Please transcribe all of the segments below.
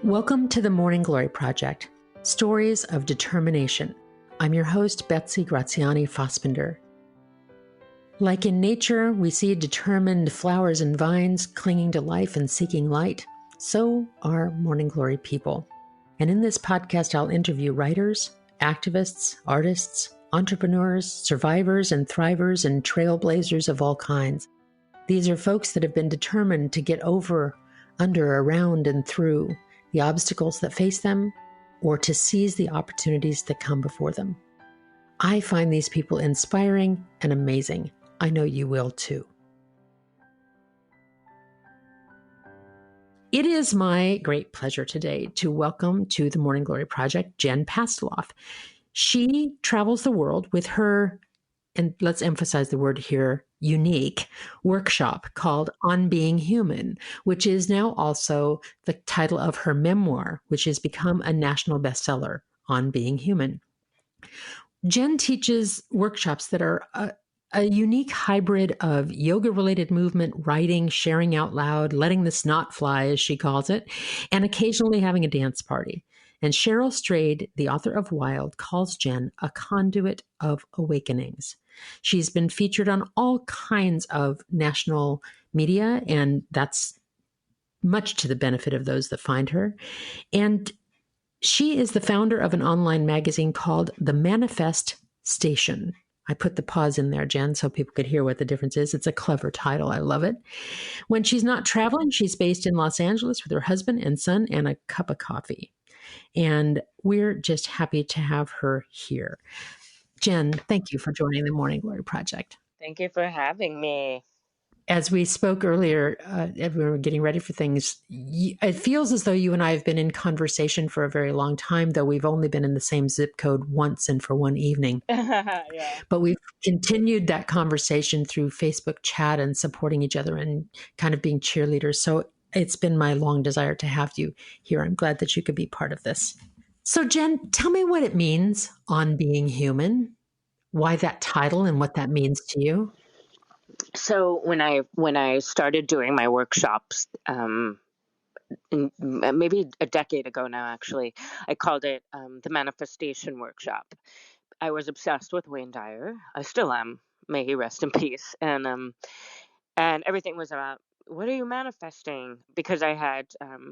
Welcome to the Morning Glory Project, Stories of Determination. I'm your host, Betsy Graziani Fossbender. Like in nature, we see determined flowers and vines clinging to life and seeking light. So are Morning Glory people. And in this podcast, I'll interview writers, activists, artists, entrepreneurs, survivors and thrivers, and trailblazers of all kinds. These are folks that have been determined to get over, under, around, and through the obstacles that face them, or to seize the opportunities that come before them. I find these people inspiring and amazing. I know you will too. It is my great pleasure today to welcome to the Morning Glory Project, Jen Pastiloff. She travels the world with her, and let's emphasize the word here, unique workshop called On Being Human, which is now also the title of her memoir, which has become a national bestseller, On Being Human. Jen teaches workshops that are a unique hybrid of yoga-related movement, writing, sharing out loud, letting the snot fly, as she calls it, and occasionally having a dance party. And Cheryl Strayed, the author of Wild, calls Jen a conduit of awakenings. She's been featured on all kinds of national media, and that's much to the benefit of those that find her. And she is the founder of an online magazine called The Manifest Station. I put the pause in there, Jen, so people could hear what the difference is. It's a clever title. I love it. When she's not traveling, she's based in Los Angeles with her husband and son and a cup of coffee. And we're just happy to have her here. Jen, thank you for joining the Morning Glory Project. Thank you for having me. As we spoke earlier, as we were getting ready for things, it feels as though you and I have been in conversation for a very long time, though we've only been in the same zip code once and for one evening. Yeah. But we've continued that conversation through Facebook chat and supporting each other and kind of being cheerleaders. So it's been my long desire to have you here. I'm glad that you could be part of this. So Jen, tell me what it means, On Being Human, why that title and what that means to you. So when I started doing my workshops, maybe a decade ago now, actually, I called it the Manifestation Workshop. I was obsessed with Wayne Dyer. I still am. May he rest in peace. And everything was about, what are you manifesting? Because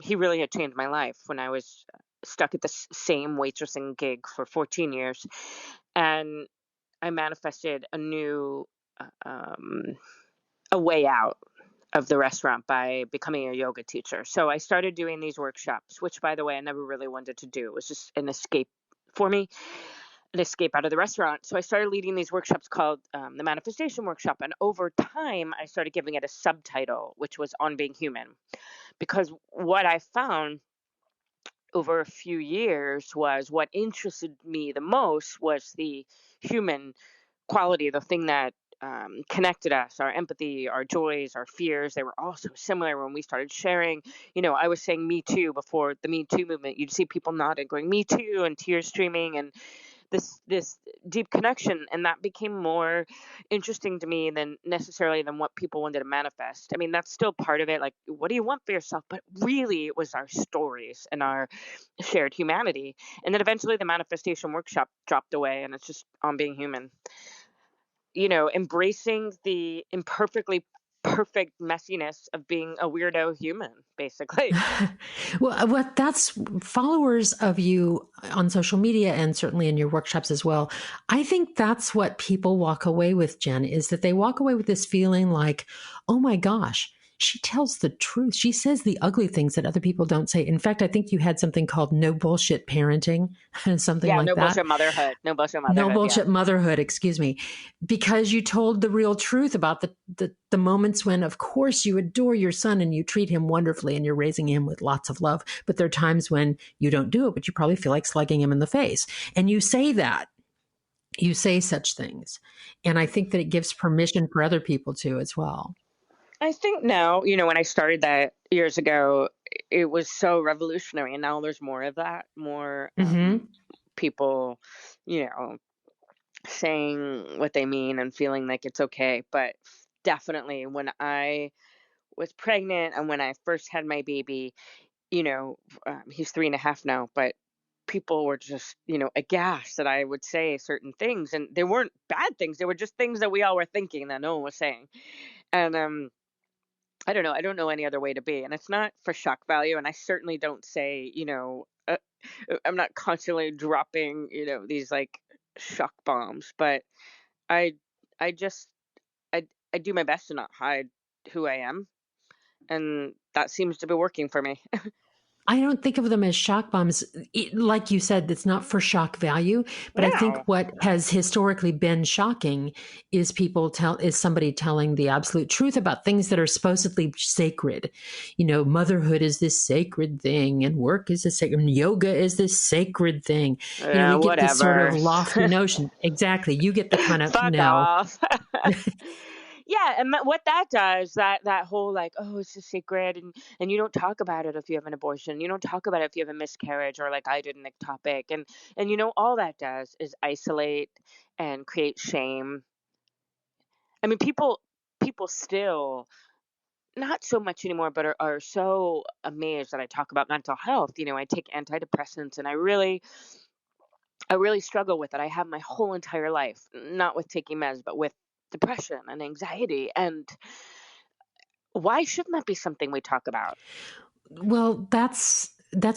he really had changed my life when I was stuck at the same waitressing gig for 14 years, and I manifested a way out of the restaurant by becoming a yoga teacher. So I started doing these workshops, which, by the way, I never really wanted to do. It was just an escape for me, an escape out of the restaurant. So I started leading these workshops called the Manifestation Workshop. And over time, I started giving it a subtitle, which was On Being Human. Because what I found over a few years was what interested me the most was the human quality, the thing that connected us, our empathy, our joys, our fears. They were all so similar when we started sharing. I was saying Me Too before the Me Too movement. You'd see people nodding, going Me Too, and tears streaming, and this deep connection. And that became more interesting to me than what people wanted to manifest. I mean, that's still part of it. Like, what do you want for yourself? But really, it was our stories and our shared humanity. And then eventually the Manifestation Workshop dropped away, and it's just On Being Human. Embracing the imperfectly perfect messiness of being a weirdo human, basically. Well, that's followers of you on social media and certainly in your workshops as well. I think that's what people walk away with, Jen, is that they walk away with this feeling like, oh my gosh, she tells the truth. She says the ugly things that other people don't say. In fact, I think you had something called no bullshit parenting, something like no that. Bullshit motherhood. No bullshit motherhood. No bullshit motherhood, excuse me. Because you told the real truth about the moments when, of course, you adore your son and you treat him wonderfully and you're raising him with lots of love. But there are times when you don't do it, but you probably feel like slugging him in the face. And you say that. You say such things. And I think that it gives permission for other people to as well. I think now, when I started that years ago, it was so revolutionary. And now there's more of that, more people, saying what they mean and feeling like it's okay. But definitely when I was pregnant and when I first had my baby, he's 3.5 now, but people were just, aghast that I would say certain things, and they weren't bad things. They were just things that we all were thinking that no one was saying. And I don't know. I don't know any other way to be. And it's not for shock value. And I certainly don't say, I'm not constantly dropping, these like shock bombs, but I, I just, I do my best to not hide who I am. And that seems to be working for me. I don't think of them as shock bombs. Like you said, it's not for shock value. But I think No. what has historically been shocking is somebody telling the absolute truth about things that are supposedly sacred. Motherhood is this sacred thing, and work is this sacred, and yoga is this sacred thing. Yeah, We get this sort of whatever. lofty notion. Exactly. You get the kind of Fuck no. off. Yeah, and what that does, that whole like, oh, it's a secret, and you don't talk about it if you have an abortion. You don't talk about it if you have a miscarriage, or like I did an ectopic, and all that does is isolate and create shame. I mean, people still not so much anymore, but are so amazed that I talk about mental health. I take antidepressants, and I really struggle with it. I have my whole entire life, not with taking meds, but with depression and anxiety. And why shouldn't that be something we talk about? Well, that's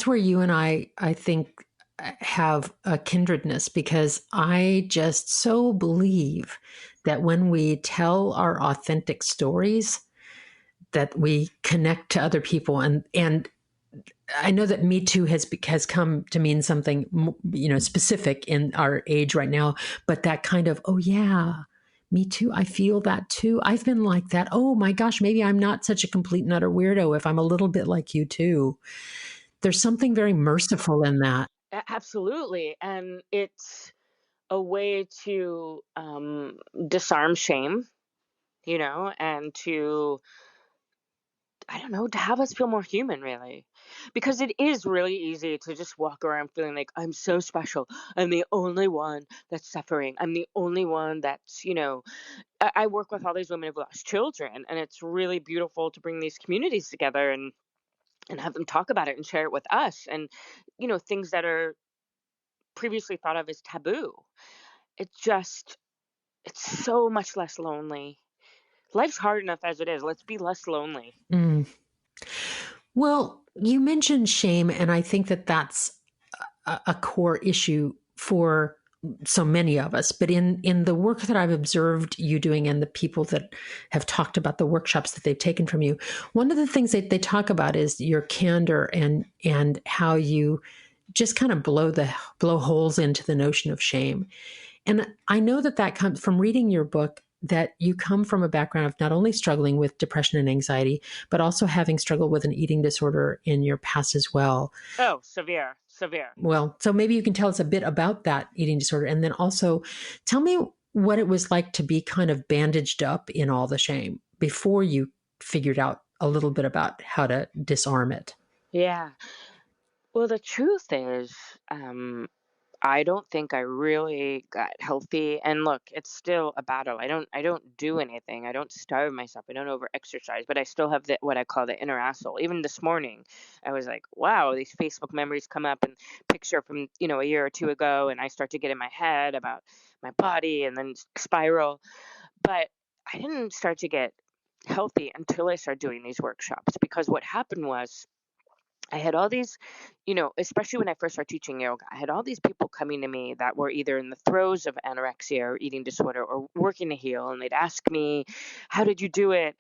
where you and I think have a kindredness, because I just so believe that when we tell our authentic stories, that we connect to other people. And I know that Me Too has come to mean something specific in our age right now, but that kind of, oh yeah, me too, I feel that too, I've been like that, oh my gosh, maybe I'm not such a complete and utter weirdo if I'm a little bit like you too. There's something very merciful in that. Absolutely. And it's a way to disarm shame, and to, I don't know, to have us feel more human, really. Because it is really easy to just walk around feeling like I'm so special. I'm the only one that's suffering. I'm the only one that's, I work with all these women who've lost children, and it's really beautiful to bring these communities together and have them talk about it and share it with us, and things that are previously thought of as taboo. It's so much less lonely. Life's hard enough as it is. Let's be less lonely. Mm. Well, you mentioned shame, and I think that that's a core issue for so many of us. But in the work that I've observed you doing, and the people that have talked about the workshops that they've taken from you, one of the things that they talk about is your candor, and how you just kind of blow holes into the notion of shame. And I know that comes from reading your book, that you come from a background of not only struggling with depression and anxiety, but also having struggled with an eating disorder in your past as well. Oh, severe, severe. Well, so maybe you can tell us a bit about that eating disorder, and then also tell me what it was like to be kind of bandaged up in all the shame before you figured out a little bit about how to disarm it. Yeah. Well, the truth is, I don't think I really got healthy. And look, it's still a battle. I don't do anything. I don't starve myself. I don't overexercise, but I still have what I call the inner asshole. Even this morning, I was like, wow, these Facebook memories come up, and picture from, a year or two ago, and I start to get in my head about my body, and then spiral. But I didn't start to get healthy until I started doing these workshops, because what happened was I had all these, especially when I first started teaching yoga, I had all these people coming to me that were either in the throes of anorexia or eating disorder or working to heal. And they'd ask me, how did you do it?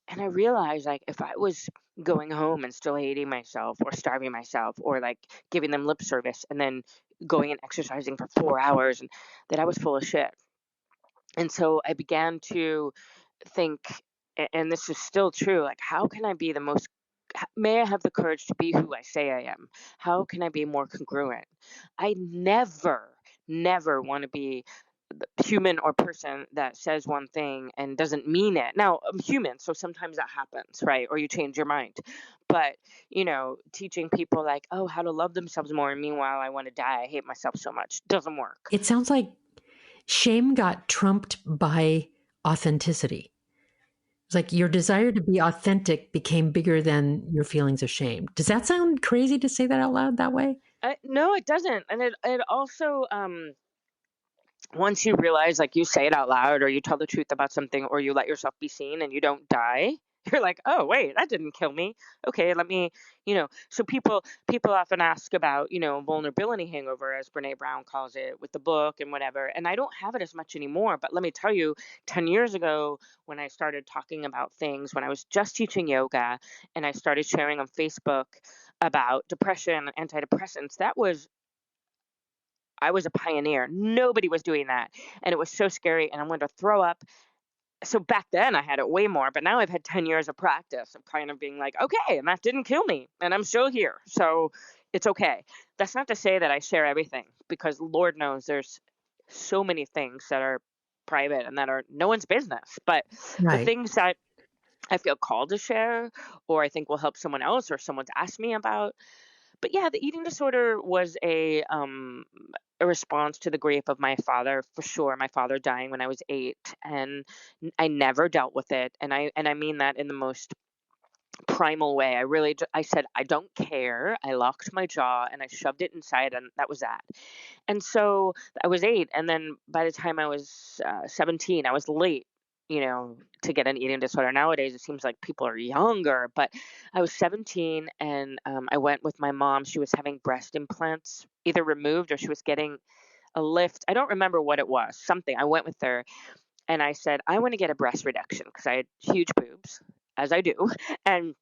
And I realized, like, if I was going home and still hating myself or starving myself, or like giving them lip service and then going and exercising for 4 hours, and that I was full of shit. And so I began to think, and this is still true, like, how can I be the most, may I have the courage to be who I say I am? How can I be more congruent? I never want to be the human or person that says one thing and doesn't mean it. Now, I'm human, so sometimes that happens, right? Or you change your mind. But, teaching people like, oh, how to love themselves more, and meanwhile, I want to die, I hate myself so much, doesn't work. It sounds like shame got trumped by authenticity. It's like your desire to be authentic became bigger than your feelings of shame. Does that sound crazy to say that out loud that way? No, it doesn't. And it also, once you realize, like, you say it out loud or you tell the truth about something or you let yourself be seen and you don't die, you're like, oh wait, that didn't kill me. Okay, let me, so people often ask about, vulnerability hangover, as Brene Brown calls it, with the book and whatever. And I don't have it as much anymore, but let me tell you, 10 years ago, when I started talking about things, when I was just teaching yoga and I started sharing on Facebook about depression and antidepressants, I was a pioneer. Nobody was doing that. And it was so scary. And I wanted to throw up. So back then I had it way more, but now I've had 10 years of practice of kind of being like, okay, and that didn't kill me. And I'm still here. So it's okay. That's not to say that I share everything, because Lord knows there's so many things that are private and that are no one's business. But the Right. things that I feel called to share, or I think will help someone else or someone's asked me about. But yeah, the eating disorder was a response to the grief of my father, for sure. My father dying when I was 8, and I never dealt with it, and I mean that in the most primal way. I said I don't care. I locked my jaw and I shoved it inside, and that was that. And so I was 8, and then by the time I was 17, I was late, to get an eating disorder. Nowadays, it seems like people are younger, but I was 17, and I went with my mom. She was having breast implants either removed or she was getting a lift. I don't remember what it was, something. I went with her and I said, I want to get a breast reduction because I had huge boobs, as I do. And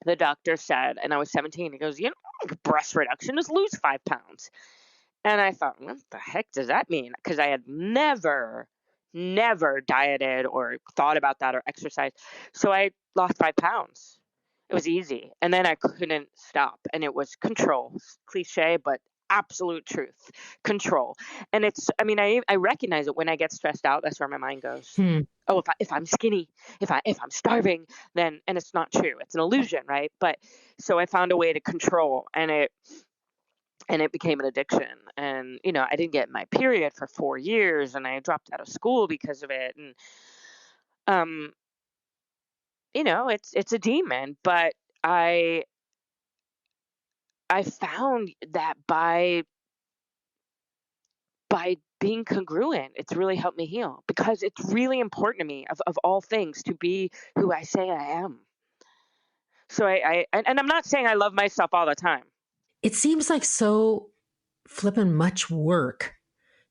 the doctor said, and I was 17, he goes, breast reduction is lose 5 pounds. And I thought, what the heck does that mean? Because I had never dieted or thought about that or exercised. So I lost 5 pounds. It was easy. And then I couldn't stop. And it was control. Cliche, but absolute truth. Control. And I recognize it when I get stressed out. That's where my mind goes. Hmm. Oh, if I'm skinny, if I'm starving, then, and it's not true. It's an illusion, right? But so I found a way to control, and it became an addiction. And I didn't get my period for 4 years, and I dropped out of school because of it. And um it's a demon, but i I found that by being congruent, it's really helped me heal, because it's really important to me, of all things, to be who I say I am. So and I'm not saying I love myself all the time. It seems like so flippin' much work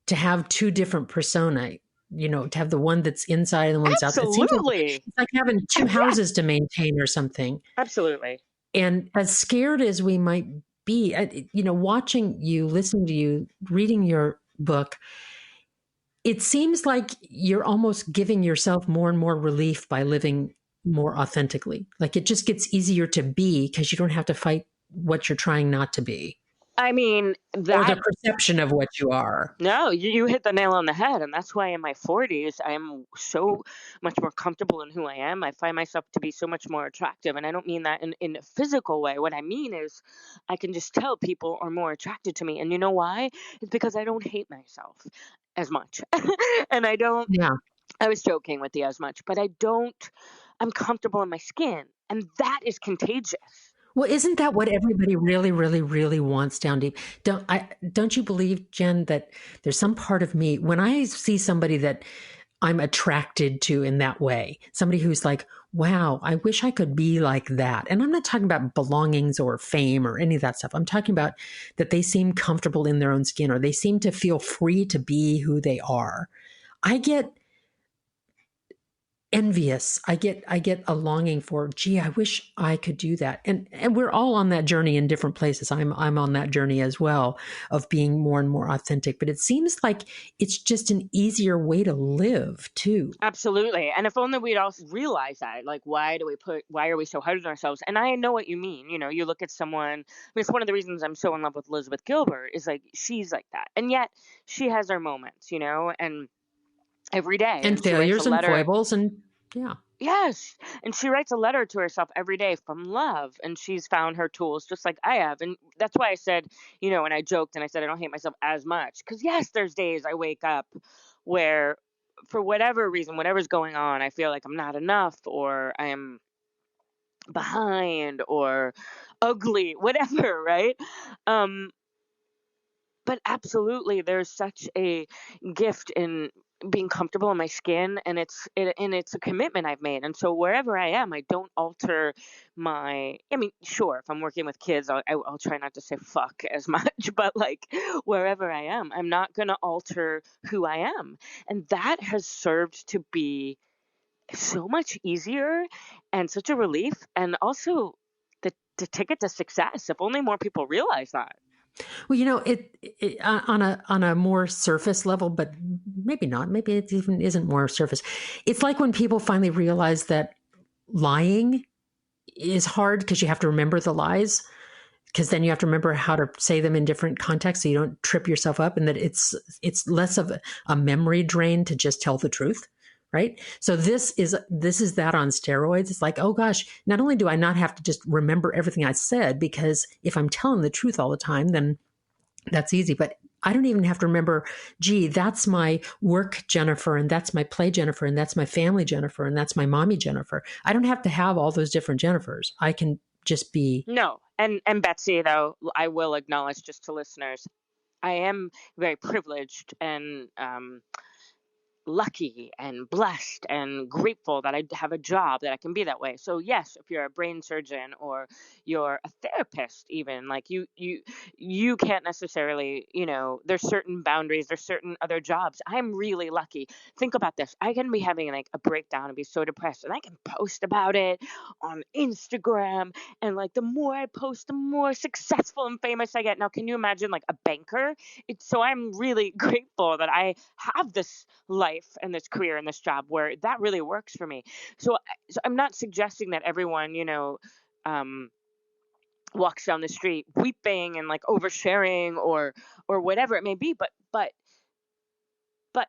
to have two different persona, to have the one that's inside and the one that's outside. It seems like Absolutely. it's like having two houses to maintain or something. Absolutely. And as scared as we might be, watching you, listening to you, reading your book, it seems like you're almost giving yourself more and more relief by living more authentically. Like it just gets easier to be because you don't have to fight what you're trying not to be I mean, or the that perception of what you are. No, you hit the nail on the head. And that's why in my 40s, I'm so much more comfortable in who I am. I find myself to be so much more attractive. And I don't mean that in a physical way. What I mean is, I can just tell people are more attracted to me. And you know why? It's because I don't hate myself as much. And Yeah. I was joking with the as much, but I'm comfortable in my skin. And that is contagious. Well, isn't that what everybody really, really, really wants down deep? Don't you believe, Jen, that there's some part of me when I see somebody that I'm attracted to in that way, somebody who's like, wow, I wish I could be like that. And I'm not talking about belongings or fame or any of that stuff. I'm talking about that they seem comfortable in their own skin or they seem to feel free to be who they are. I get envious. I get a longing for, gee, I wish I could do that. And we're all on that journey in different places. I'm on that journey as well of being more and more authentic. But it seems like it's just an easier way to live too. Absolutely. And if only we'd all realize that, like, why are we so hard on ourselves? And I know what you mean. You look at someone, I mean, it's one of the reasons I'm so in love with Elizabeth Gilbert, is like, she's like that. And yet she has her moments, and every day, And and she writes a failures and letter. foibles and yeah. Yes. And she writes a letter to herself every day from love. And she's found her tools just like I have. And that's why I said, and I joked and I said, I don't hate myself as much. Because yes, there's days I wake up where for whatever reason, whatever's going on, I feel like I'm not enough, or I am behind, or ugly, whatever, right? Um, but absolutely, there's such a gift in being comfortable in my skin, and it's a commitment I've made. And so wherever I am, I don't alter my. I mean, sure, if I'm working with kids, I'll try not to say fuck as much, but like wherever I am, I'm not gonna alter who I am, and that has served to be so much easier and such a relief, and also the ticket to success. If only more people realize that. Well, on a more surface level, but maybe not. Maybe it even isn't more surface. It's like when people finally realize that lying is hard because you have to remember the lies, because then you have to remember how to say them in different contexts so you don't trip yourself up, and that it's less of a memory drain to just tell the truth, right? So this is that on steroids. It's like, oh gosh, not only do I not have to just remember everything I said, because if I'm telling the truth all the time, then that's easy, but I don't even have to remember, gee, that's my work Jennifer, and that's my play Jennifer, and that's my family Jennifer, and that's my mommy Jennifer. I don't have to have all those different Jennifers. I can just be. No. And Betsy, though, I will acknowledge, just to listeners, I am very privileged and lucky and blessed and grateful that I have a job that I can be that way. So yes, if you're a brain surgeon or you're a therapist, even, like you can't necessarily, there's certain boundaries, there's certain other jobs. I'm really lucky. Think about this. I can be having like a breakdown and be so depressed, and I can post about it on Instagram, and like the more I post, the more successful and famous I get. Now, can you imagine like a banker? So I'm really grateful that I have this life and this career and this job where that really works for me. So I'm not suggesting that everyone, um, walks down the street weeping and like oversharing or whatever it may be, but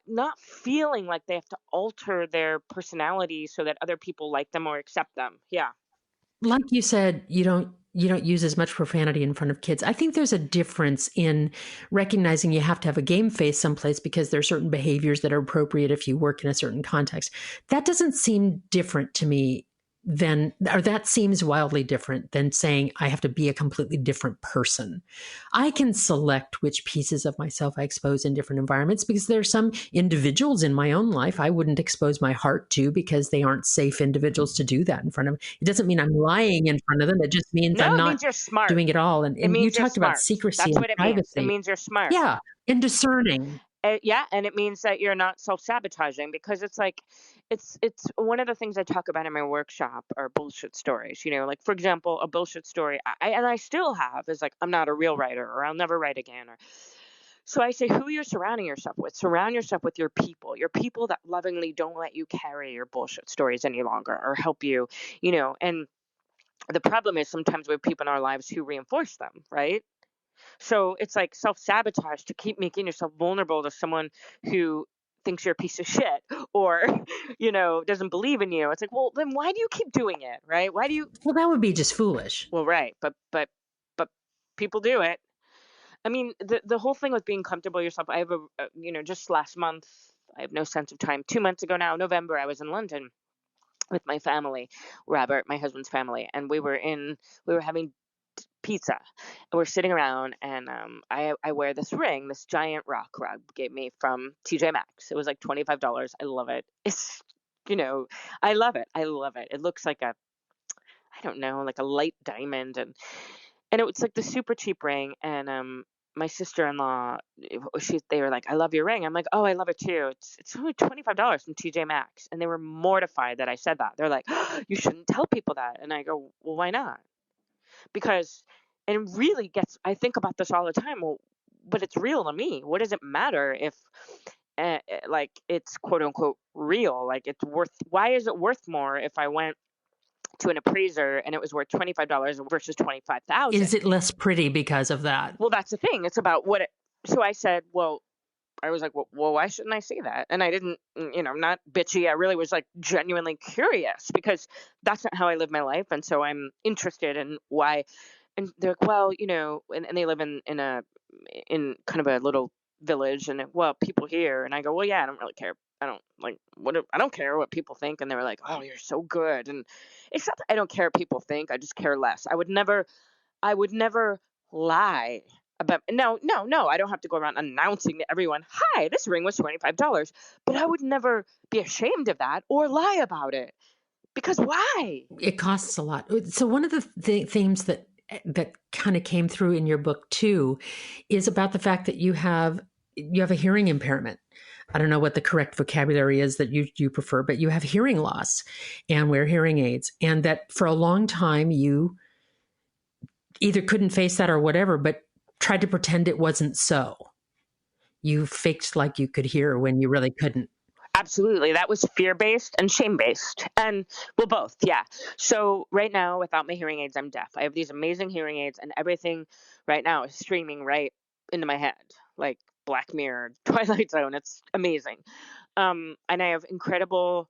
not feeling like they have to alter their personality so that other people like them or accept them. Yeah. Like you said, you don't use as much profanity in front of kids. I think there's a difference in recognizing you have to have a game face someplace because there are certain behaviors that are appropriate if you work in a certain context. That doesn't seem different to me that seems wildly different than saying I have to be a completely different person. I can select which pieces of myself I expose in different environments, because there are some individuals in my own life I wouldn't expose my heart to because they aren't safe individuals to do that in front of. It doesn't mean I'm lying in front of them. It just means No, I'm it not means you're smart. doing it all. And, It and you means you're talked about smart. secrecy That's and what it means. It privacy. means you're smart. Yeah. And discerning. Yeah, and it means that you're not self-sabotaging, because it's like it's one of the things I talk about in my workshop are bullshit stories. Like, for example, a bullshit story I still have is like, I'm not a real writer, or I'll never write again, or so I say, who you're surrounding yourself with. Surround yourself with your people that lovingly don't let you carry your bullshit stories any longer, or help you, and the problem is sometimes we have people in our lives who reinforce them, right? So it's like self-sabotage to keep making yourself vulnerable to someone who thinks you're a piece of shit, or, doesn't believe in you. It's like, well, then why do you keep doing it, right? Why do you? Well, that would be just foolish. Well, right, but people do it. I mean, the whole thing with being comfortable yourself. I have just last month. I have no sense of time. 2 months ago now, November, I was in London with my family, Robert, my husband's family, and we were having pizza. And we're sitting around, and I wear this ring, this giant rock Rob gave me from TJ Maxx. It was like $25. I love it. It's, I love it. I love it. It looks like I don't know, like a light diamond, and it was like the super cheap ring. And my sister-in-law, they were like, I love your ring. I'm like, oh, I love it too. It's only $25 from TJ Maxx. And they were mortified that I said that. They're like, oh, you shouldn't tell people that. And I go, well, why not? Because, and it really gets, I think about this all the time. Well, but it's real to me. What does it matter if like it's quote unquote real? Like, why is it worth more if I went to an appraiser and it was worth $25 versus 25,000? Is it less pretty because of that? Well, that's the thing. It's about so I said, well, I was like, well, why shouldn't I see that? And I didn't, I'm not bitchy. I really was like genuinely curious, because that's not how I live my life. And so I'm interested in why. And they're like, well, and they live in kind of a little village, and well, people here. And I go, well, yeah, I don't really care. I don't like I don't care what people think. And they were like, oh, you're so good. And it's not that I don't care what people think. I just care less. I would never lie about, no, no, no. I don't have to go around announcing to everyone, hi, this ring was $25. But I would never be ashamed of that or lie about it. Because why? It costs a lot. So one of the themes that kind of came through in your book too is about the fact that you have a hearing impairment. I don't know what the correct vocabulary is that you prefer, but you have hearing loss and wear hearing aids, and that for a long time you either couldn't face that or whatever, but tried to pretend it wasn't so. You faked like you could hear when you really couldn't. Absolutely. That was fear-based and shame-based. And well, both. Yeah. So right now, without my hearing aids, I'm deaf. I have these amazing hearing aids, and everything right now is streaming right into my head, like Black Mirror, Twilight Zone. It's amazing. And I have incredibly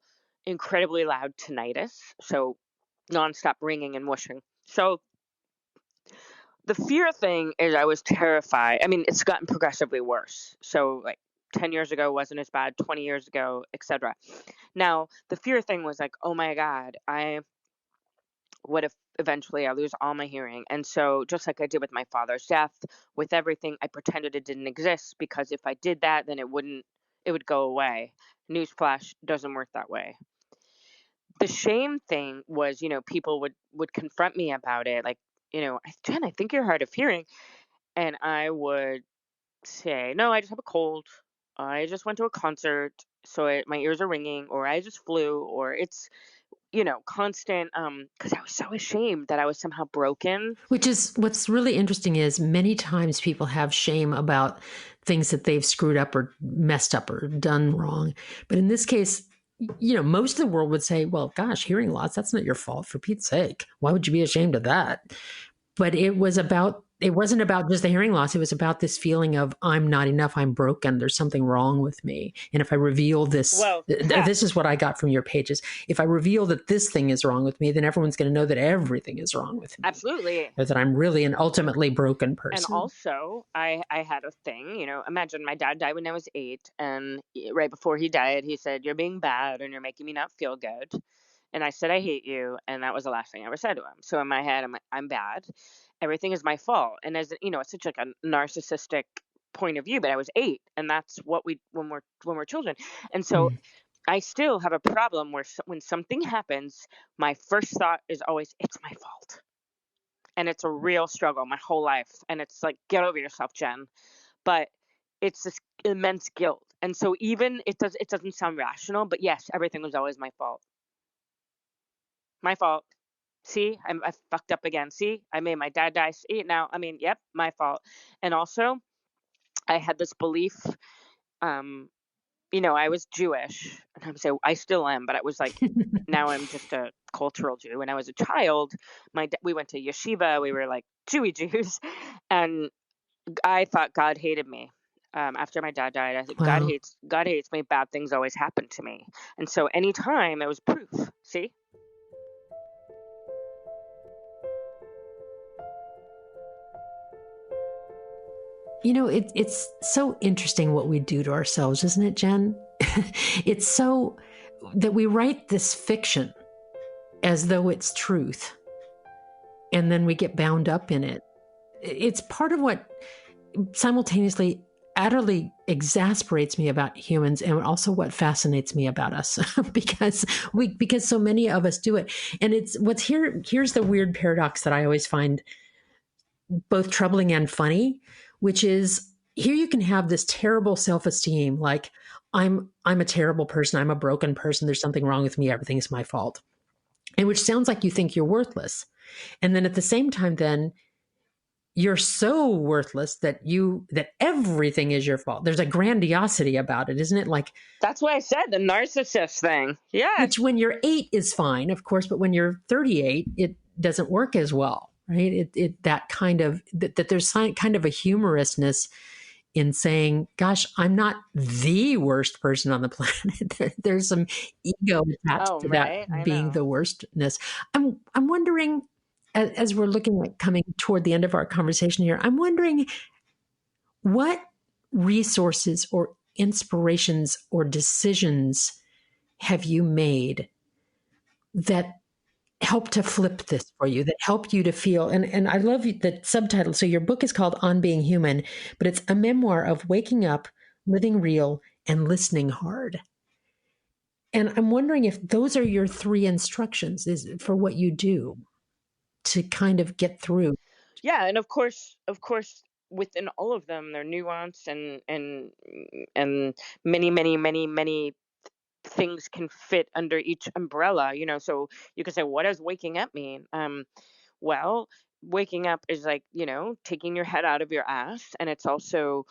loud tinnitus. So nonstop ringing and whooshing. So the fear thing is I was terrified. I mean, it's gotten progressively worse. So like 10 years ago wasn't as bad, 20 years ago, etc. Now, the fear thing was like, oh my God, what if eventually I lose all my hearing? And so just like I did with my father's death, with everything, I pretended it didn't exist, because if I did that, then it would go away. Newsflash, doesn't work that way. The shame thing was, people would confront me about it, like, Jen, I think you're hard of hearing. And I would say, no, I just have a cold. I just went to a concert, so my ears are ringing, or I just flew, or it's, constant, because I was so ashamed that I was somehow broken. Which is what's really interesting is many times people have shame about things that they've screwed up or messed up or done wrong. But in this case, most of the world would say, well, gosh, hearing loss, that's not your fault, for Pete's sake. Why would you be ashamed of that? But it wasn't about just the hearing loss. It was about this feeling of I'm not enough. I'm broken. There's something wrong with me. And if I reveal this, Well, yeah. This is what I got from your pages. If I reveal that this thing is wrong with me, then everyone's going to know that everything is wrong with me. Absolutely. Or that I'm really an ultimately broken person. And also, I had a thing, imagine my dad died when I was 8. And right before he died, he said, you're being bad and you're making me not feel good. And I said, I hate you. And that was the last thing I ever said to him. So in my head, I'm bad. Everything is my fault. And as it's such like a narcissistic point of view, but I was 8, and that's what when we're children. And so I still have a problem where when something happens, my first thought is always, it's my fault. And it's a real struggle my whole life. And it's like, get over yourself, Jen. But it's this immense guilt. And so even it doesn't sound rational, but yes, everything was always my fault. My fault. See, I fucked up again. See, I made my dad die. See, now, yep, my fault. And also, I had this belief, I was Jewish, and I still am, but I was like, now I'm just a cultural Jew. When I was a child, we went to yeshiva. We were like Jewy Jews, and I thought God hated me. After my dad died, I said, Wow. God hates me. Bad things always happen to me. And so anytime it was proof. See? It's so interesting what we do to ourselves, isn't it, Jen? It's so that we write this fiction as though it's truth, and then we get bound up in it. It's part of what simultaneously utterly exasperates me about humans, and also what fascinates me about us, because so many of us do it. And here's the weird paradox that I always find both troubling and funny, which is, here you can have this terrible self-esteem, like I'm a terrible person, I'm a broken person, there's something wrong with me, everything's my fault. And which sounds like you think you're worthless. And then at the same time, then you're so worthless that everything is your fault. There's a grandiosity about it, isn't it? Like, that's what I said, the narcissist thing. Yeah. Which when you're 8 is fine, of course, but when you're 38, it doesn't work as well, right? That there's kind of a humorousness in saying, gosh, I'm not the worst person on the planet. There's some ego attached to right? that being the worstness. I'm wondering, as we're looking at coming toward the end of our conversation here, I'm wondering what resources or inspirations or decisions have you made that help to flip this for you, that help you to feel? And I love the subtitle. So your book is called On Being Human, but it's a memoir of waking up, living real, and listening hard. And I'm wondering if those are your three instructions is for what you do to kind of get through. Yeah, and of course, within all of them, they're nuanced, and many, many, many, many things can fit under each umbrella. So you could say, what does waking up mean? Well, waking up is like, taking your head out of your ass. And it's also,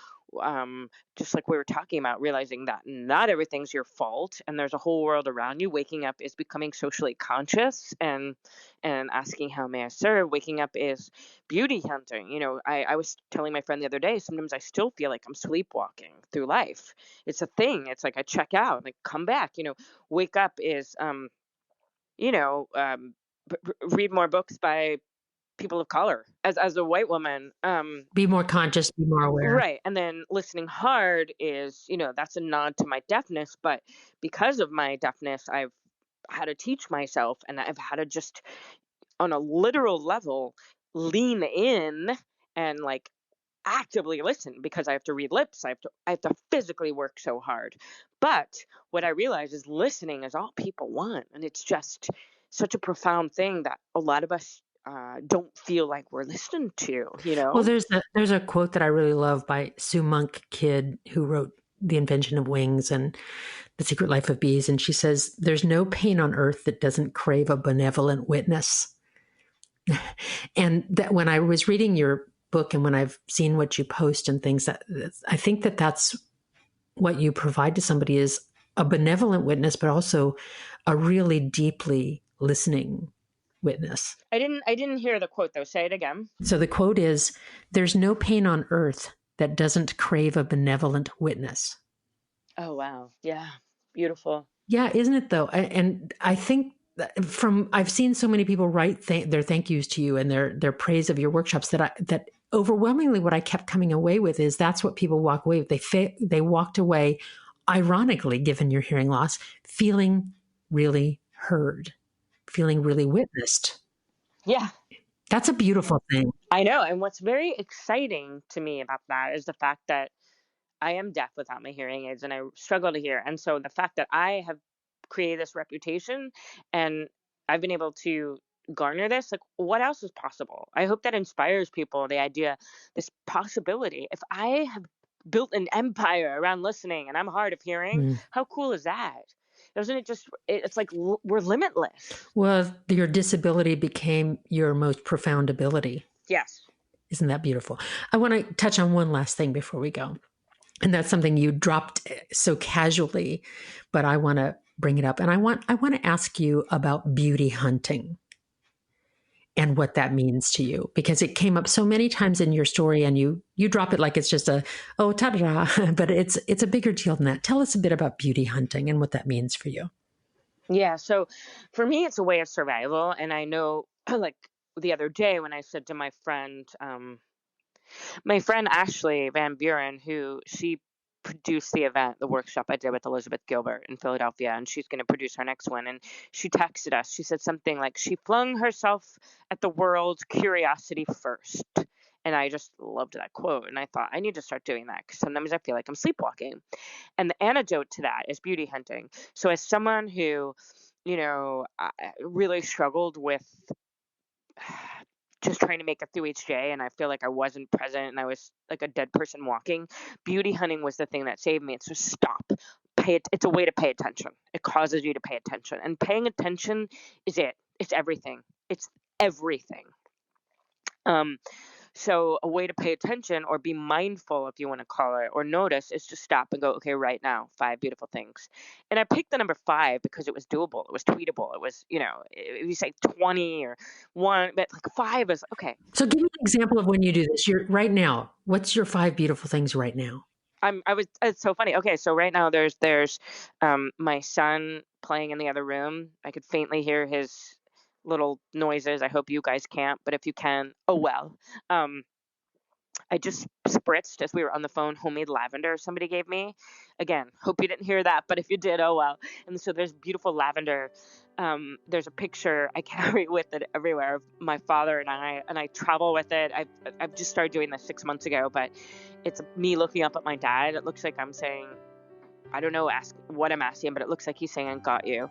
just like we were talking about, realizing that not everything's your fault and there's a whole world around you. Waking up is becoming socially conscious and asking, how may I serve? Waking up is beauty hunting. I was telling my friend the other day, sometimes I still feel like I'm sleepwalking through life. It's a thing. It's like I check out, like come back. Wake up is, you know, um, read more books by people of color as a white woman. Be more conscious, be more aware. Right. And then listening hard is, that's a nod to my deafness, but because of my deafness, I've had to teach myself, and I've had to just on a literal level lean in and like actively listen, because I have to read lips. I have to physically work so hard. But what I realize is listening is all people want, and it's just such a profound thing that a lot of us don't feel like we're listened to. Well, there's a quote that I really love by Sue Monk Kidd, who wrote The Invention of Wings and The Secret Life of Bees. And she says, there's no pain on earth that doesn't crave a benevolent witness. And that when I was reading your book and when I've seen what you post and things, that I think that that's what you provide to somebody is a benevolent witness, but also a really deeply listening witness. I didn't hear the quote though. Say it again. So the quote is, there's no pain on earth that doesn't crave a benevolent witness. Oh wow. Yeah. Beautiful. Yeah, isn't it though? And I think I've seen so many people write their thank yous to you and their praise of your workshops that overwhelmingly what I kept coming away with is that's what people walk away with. They walked away, ironically, given your hearing loss, feeling really heard, feeling really witnessed. Yeah. That's a beautiful thing. I know. And what's very exciting to me about that is the fact that I am deaf without my hearing aids and I struggle to hear. And so the fact that I have created this reputation and I've been able to garner this, like what else is possible? I hope that inspires people, the idea, this possibility. If I have built an empire around listening and I'm hard of hearing, Mm. how cool is that? Doesn't it just, it's like we're limitless. Well, your disability became your most profound ability. Yes. Isn't that beautiful? I want to touch on one last thing before we go. And that's something you dropped so casually, but I want to bring it up. And I want to ask you about beauty hunting and what that means to you, because it came up so many times in your story and you drop it like it's just ta-da, but it's a bigger deal than that. Tell us a bit about beauty hunting and what that means for you. Yeah. So for me, it's a way of survival. And I know, like the other day when I said to my friend Ashley Van Buren, who she produced the event, the workshop I did with Elizabeth Gilbert in Philadelphia, and she's going to produce our next one. And she texted us. She said something like, she flung herself at the world's curiosity first. And I just loved that quote. And I thought, I need to start doing that because sometimes I feel like I'm sleepwalking. And the antidote to that is beauty hunting. So as someone who, really struggled with just trying to make it through each day, and I feel like I wasn't present and I was like a dead person walking, beauty hunting was the thing that saved me. It's just stop. It's a way to pay attention. It causes you to pay attention. And paying attention is it. It's everything. It's everything. Um, so a way to pay attention or be mindful, if you want to call it, or notice is to stop and go, okay, right now, 5 beautiful things. And I picked the number 5 because it was doable. It was tweetable. It was, if you say 20 or 1, but like 5 is okay. So give me an example of when you do this. You're right now. What's your 5 beautiful things right now? It's so funny. Okay. So right now there's my son playing in the other room. I could faintly hear his little noises. I hope you guys can't, but if you can, oh well. Um, I just spritzed, as we were on the phone, homemade lavender somebody gave me. Again, hope you didn't hear that, but if you did, oh well. And so there's beautiful lavender. There's a picture I carry with it everywhere of my father and I travel with it. I've just started doing this 6 months ago, but it's me looking up at my dad. It looks like I'm saying, I don't know what I'm asking, but it looks like he's saying, I got you.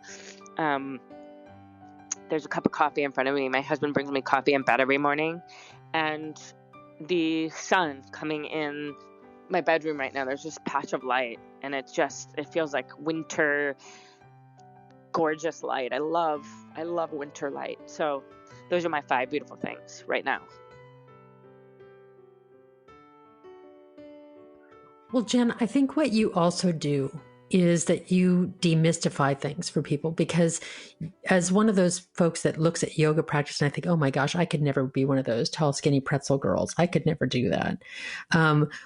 There's a cup of coffee in front of me. My husband brings me coffee in bed every morning, and the sun coming in my bedroom right now, there's this patch of light, and it feels like winter, gorgeous light. I love winter light. So those are my 5 beautiful things right now. Well, Jen, I think what you also do is that you demystify things for people, because as one of those folks that looks at yoga practice and I think, oh my gosh, I could never be one of those tall, skinny pretzel girls. I could never do that.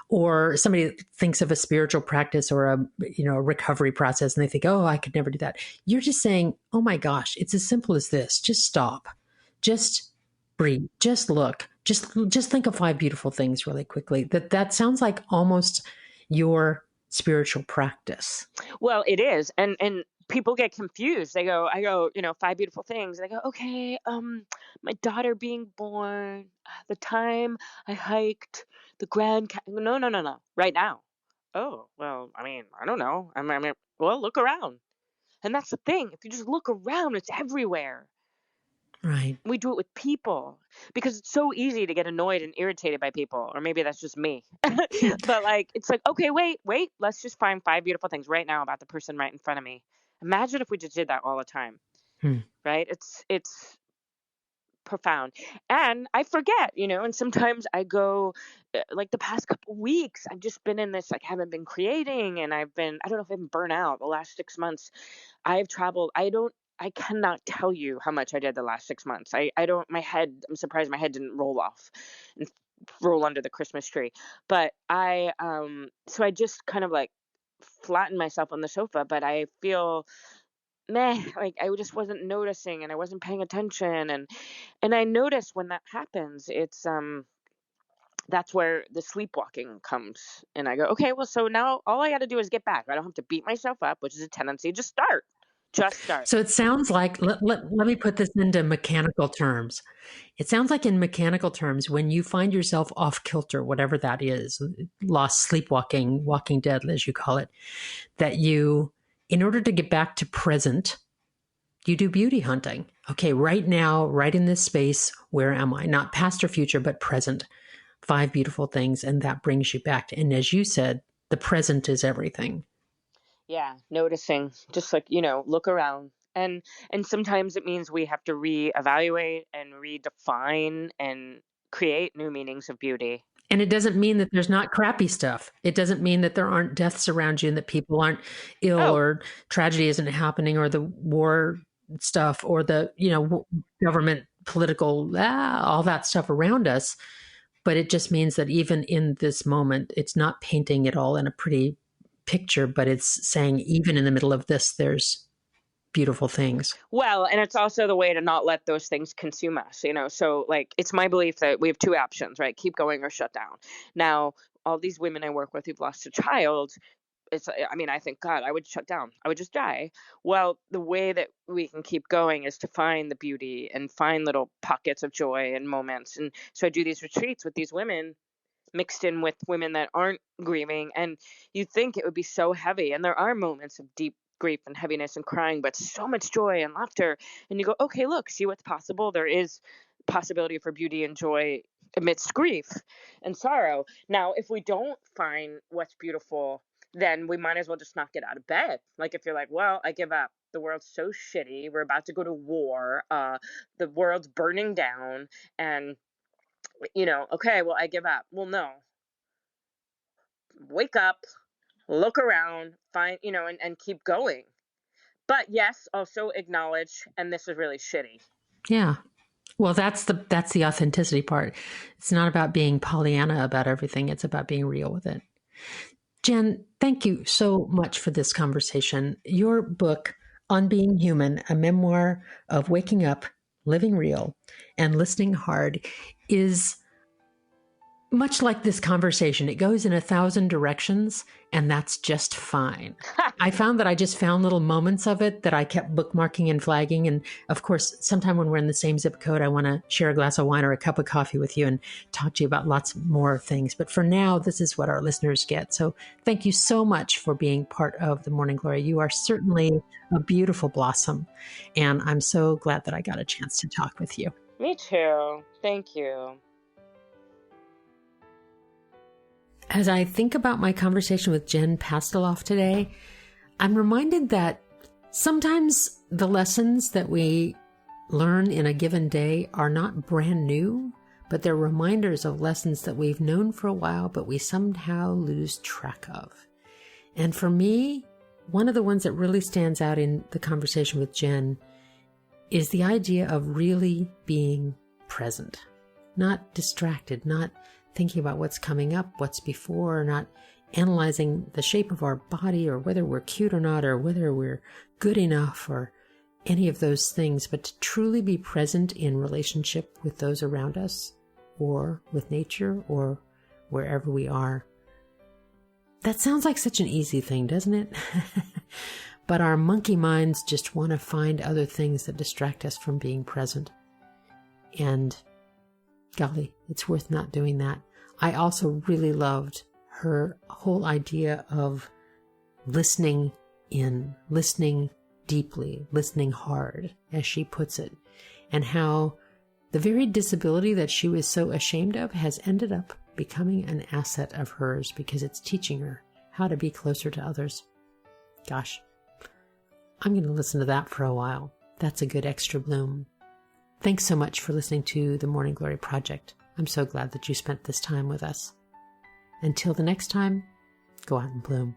Or somebody thinks of a spiritual practice or a recovery process and they think, oh, I could never do that. You're just saying, oh my gosh, it's as simple as this. Just stop. Just breathe. Just look. Just think of 5 beautiful things really quickly. That sounds like almost your spiritual practice. Well, it is. And people get confused. I go, 5 beautiful things. And I go, okay, my daughter being born, the time I hiked the no. Right now. Oh, well, I don't know. Well, look around. And that's the thing. If you just look around, it's everywhere. Right. We do it with people because it's so easy to get annoyed and irritated by people, or maybe that's just me. But it's like, okay, wait, let's just find 5 beautiful things right now about the person right in front of me. Imagine if we just did that all the time. Right? It's profound. And I forget, and sometimes I go, like the past couple weeks, I've just been in this, like, haven't been creating, and I don't know if I've been burnt out the last 6 months. I've traveled. I cannot tell you how much I did the last 6 months. I'm surprised my head didn't roll off and roll under the Christmas tree. But so I just kind of like flattened myself on the sofa, but I feel meh, like I just wasn't noticing and I wasn't paying attention. And I notice when that happens, it's, that's where the sleepwalking comes. And I go, okay, well, so now all I got to do is get back. I don't have to beat myself up, which is a tendency. Just start. So it sounds like, let me put this into mechanical terms. It sounds like in mechanical terms, when you find yourself off kilter, whatever that is, lost, sleepwalking, walking dead, as you call it, that you, in order to get back to present, you do beauty hunting. Okay, right now, right in this space, where am I? Not past or future, but present. 5 beautiful things, and that brings you back. And as you said, the present is everything. Yeah, noticing, just like, look around. And sometimes it means we have to reevaluate and redefine and create new meanings of beauty. And it doesn't mean that there's not crappy stuff. It doesn't mean that there aren't deaths around you and that people aren't ill or tragedy isn't happening or the war stuff or the, government, political, all that stuff around us. But it just means that even in this moment, it's not painting it all in a pretty picture, but it's saying even in the middle of this, there's beautiful things. Well, and it's also the way to not let those things consume us, So, like, it's my belief that we have 2 options, right? Keep going or shut down. Now, all these women I work with who've lost a child, I think, God, I would shut down. I would just die. Well, the way that we can keep going is to find the beauty and find little pockets of joy and moments. And so I do these retreats with these women mixed in with women that aren't grieving. And you'd think it would be so heavy. And there are moments of deep grief and heaviness and crying, but so much joy and laughter. And you go, okay, look, see what's possible. There is possibility for beauty and joy amidst grief and sorrow. Now, if we don't find what's beautiful, then we might as well just not get out of bed. Like, if you're like, well, I give up. The world's so shitty. We're about to go to war. The world's burning down. And, okay, well, I give up. Well, no. Wake up, look around, find, and keep going. But yes, also acknowledge, and this is really shitty. Yeah. Well, that's the authenticity part. It's not about being Pollyanna about everything. It's about being real with it. Jen, thank you so much for this conversation. Your book, On Being Human, a memoir of waking up, living real, and listening hard, is Much like this conversation, it goes in 1,000 directions, and that's just fine. I found that I just found little moments of it that I kept bookmarking and flagging. And of course, sometime when we're in the same zip code, I want to share a glass of wine or a cup of coffee with you and talk to you about lots more things. But for now, this is what our listeners get. So thank you so much for being part of the Morning Glory. You are certainly a beautiful blossom. And I'm so glad that I got a chance to talk with you. Me too. Thank you. As I think about my conversation with Jen Pastiloff today, I'm reminded that sometimes the lessons that we learn in a given day are not brand new, but they're reminders of lessons that we've known for a while, but we somehow lose track of. And for me, one of the ones that really stands out in the conversation with Jen is the idea of really being present, not distracted, not thinking about what's coming up, what's before, not analyzing the shape of our body or whether we're cute or not, or whether we're good enough or any of those things, but to truly be present in relationship with those around us or with nature or wherever we are. That sounds like such an easy thing, doesn't it? But our monkey minds just want to find other things that distract us from being present. And golly, it's worth not doing that. I also really loved her whole idea of listening in, listening deeply, listening hard, as she puts it, and how the very disability that she was so ashamed of has ended up becoming an asset of hers because it's teaching her how to be closer to others. Gosh, I'm going to listen to that for a while. That's a good extra bloom. Thanks so much for listening to the Morning Glory Project. I'm so glad that you spent this time with us. Until the next time, go out and bloom.